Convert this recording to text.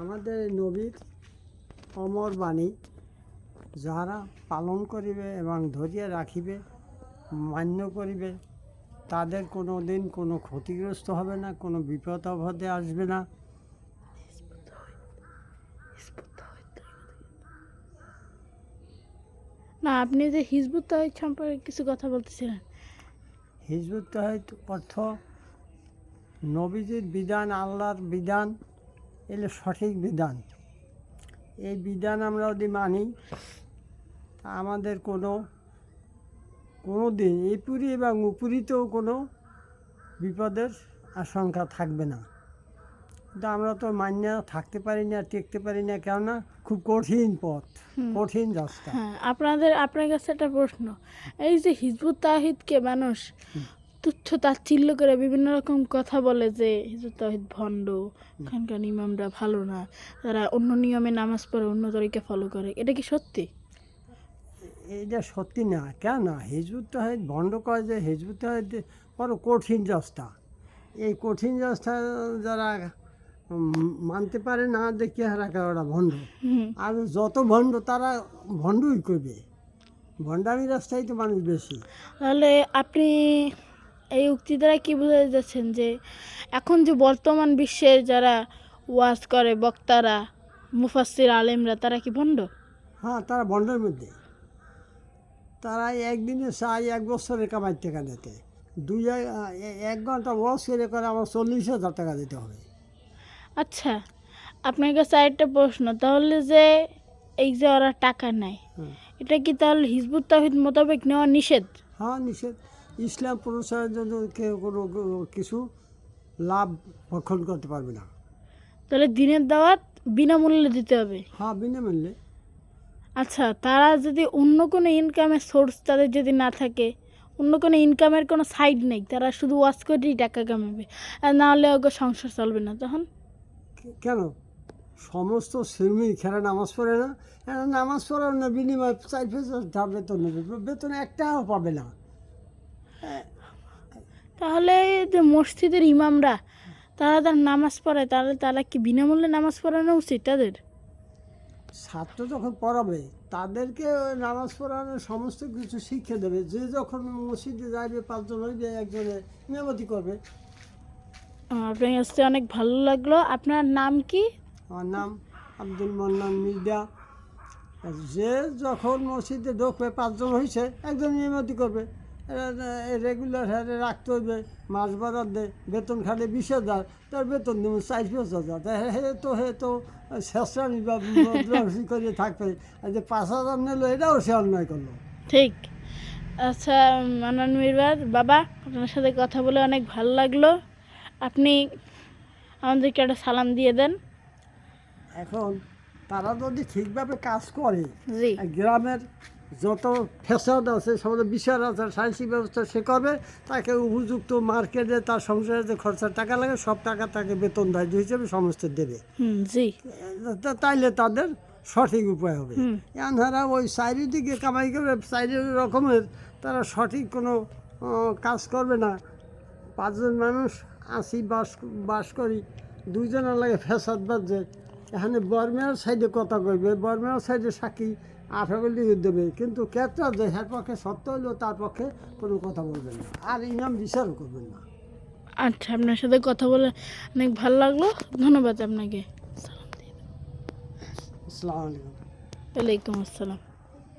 আমাদের নবীর অমর বাণী যাহারা পালন করিবে এবং ধরিয়া রাখিবে, মান্য করিবে, তাদের কোনো দিন কোনো ক্ষতিগ্রস্ত হবে না, কোনো বিপদ আপদে আসবে না। না, আপনি যে হিজবুত তাওহীদ সম্পর্কে কিছু কথা বলতেছিলেন। হিজবুত তাওহীদ অর্থ নবীজির বিধান, আল্লাহর বিধান এলে সঠিক বিধান। এই বিধান আমরা যদি মানি তা আমাদের কোনো দিন এপুরি এবং উপরিতেও কোনো বিপদের আশঙ্কা থাকবে না। কিন্তু আমরা তো মান্য থাকতে পারি না, টিকতে পারি না, কেননা খুব কঠিন পথ, কঠিন রাস্তা। হ্যাঁ, আপনার কাছে একটা প্রশ্ন। এই যে হিজবুত তাওহীদকে মানুষ তুচ্ছ তাচ্ছিল্য করে বিভিন্ন রকম কথা বলে যে হিজবুত তাওহীদ ভণ্ড, এখানকার ইমামরা ভালো না, তারা অন্য নিয়মে নামাজ পড়ে, অন্য তরিকা ফলো করে, এটা কি সত্যি? এটা সত্যি না। কেন হিজবুত তাওহীদ ভণ্ড কয় যে হিজবুত তাওহীদ বড় কঠিন রাস্তা। এই কঠিন রাস্তা যারা মানতে পারে না দেখে হারাকা ওরা ভণ্ড। আর যত ভণ্ড তারা ভণ্ডই করবে, ভণ্ডামি রাস্তায় তো মানুষ বেশি। তাহলে আপনি এই উক্তি দ্বারা কি বোঝাতে যাচ্ছেন যে এখন যে বর্তমান বিশ্বের যারা ওয়াজ করে, বক্তারা, মুফাসসির, আলেমরা, তারা কি ভণ্ড? হ্যাঁ, তারা ভণ্ডের মধ্যে। তারা একদিনে চাই 1 বছরের কামাই টাকা দিতে, 1 ঘন্টা ওয়াজ করে আমার 40,000 টাকা দিতে হবে। আচ্ছা, আপনার কাছে আরেকটা প্রশ্ন। তাহলে যে এই যে ওরা টাকা নেয়, এটা কি তাহলে হিজবুত তাওহীদ মোতাবেক নেওয়া নিষেধ? হ্যাঁ, নিষেধ। ইসলাম প্রচারের জন্য কেউ কোনো কিছু লাভ ভক্ষণ করতে পারবে না। তাহলে দিনের দাওয়াত বিনামূল্যে দিতে হবে? হ্যাঁ, বিনামূল্যে। আচ্ছা, তারা যদি অন্য কোনো ইনকামের সোর্স তাদের যদি না থাকে, অন্য কোনো ইনকামের কোনো সাইড নেই, তারা শুধু ওয়াজ করেই টাকা কামাবে, আর না হলে ওকে সংসার চলবে না, তখন? কেন সমস্ত শ্রমিক খেলা নামাজ পড়ে না? এরা নামাজ পড়ার না বিনিময়ে 4,000 বেতন নেবে, বেতন একটাও পাবে না। তাহলে যে মসজিদের ইমামরা তারা নামাজ পড়ায়, তাহলে তারা কি বিনামূল্যে নামাজ পড়ানো উচিত তাদের? ছাত্র যখন পড়াবে তাদেরকে ওই নামাজ পড়ানোর সমস্ত কিছু শিক্ষা দেবে। যে যখন মসজিদে যাবে 5 জন হইবে, একজনে মেমতি করবে। আপনার কাছে অনেক ভালো লাগলো। আপনার নাম কি? আমার নাম আব্দুল মান্নান মির্জা। যে যখন মসজিদে ঢুকবে 5 জন হয়েছে, একজন মেমতি করবে। রেগুলার হারে রাখতে হইবে, মাস বরাদ দেয়, বেতন খালে 20,000, তার বেতন দেব 4-5,000। হে তো শেষরানি বা করে থাকবে। আর যে 5,000 নিল, এটাও সে অন্যায় করলো। ঠিক। আচ্ছা মান্নান মির্জা বাবা, আপনার সাথে কথা বলে অনেক ভালো লাগলো। আপনি আমাদেরকে একটা সালাম দিয়ে দেন। এখন তারা যদি ঠিকভাবে কাজ করে, জি। গ্রামের যত ফ্যাসাদ আছে, সমস্ত বিচার আছে, সাইন্সিক ব্যবস্থা সে করবে, তাকে উপযুক্ত মার্কেটে তার সংসারে যে খরচার টাকা লাগে সব টাকা তাকে বেতন ধার্য হিসেবে সমস্ত দেবে। জি। তাইলে তাদের সঠিক উপায় হবে। এনারা ওই চারিদিকে কামাই করবে, 4 রকমের, তারা সঠিক কোনো কাজ করবে না। 5 জন মানুষ আসি বাস করি, 2 জনের লাগে ফ্যাসাদ বাজছে। এখানে বর্মের সাইডে কথা কইবে, বর্মের সাইডে সাক্ষী আঠাবলি দেবে, কিন্তু ক্ষেত্রে যে হ্যার পক্ষে সত্য হইলেও তার পক্ষে কোনো কথা বলবেন না, আর ইনাম বিচারও করবেন না। আচ্ছা, আপনার সাথে কথা বলে অনেক ভালো লাগলো। ধন্যবাদ আপনাকে। আসসালামু আলাইকুম। ওয়ালাইকুম আসসালাম।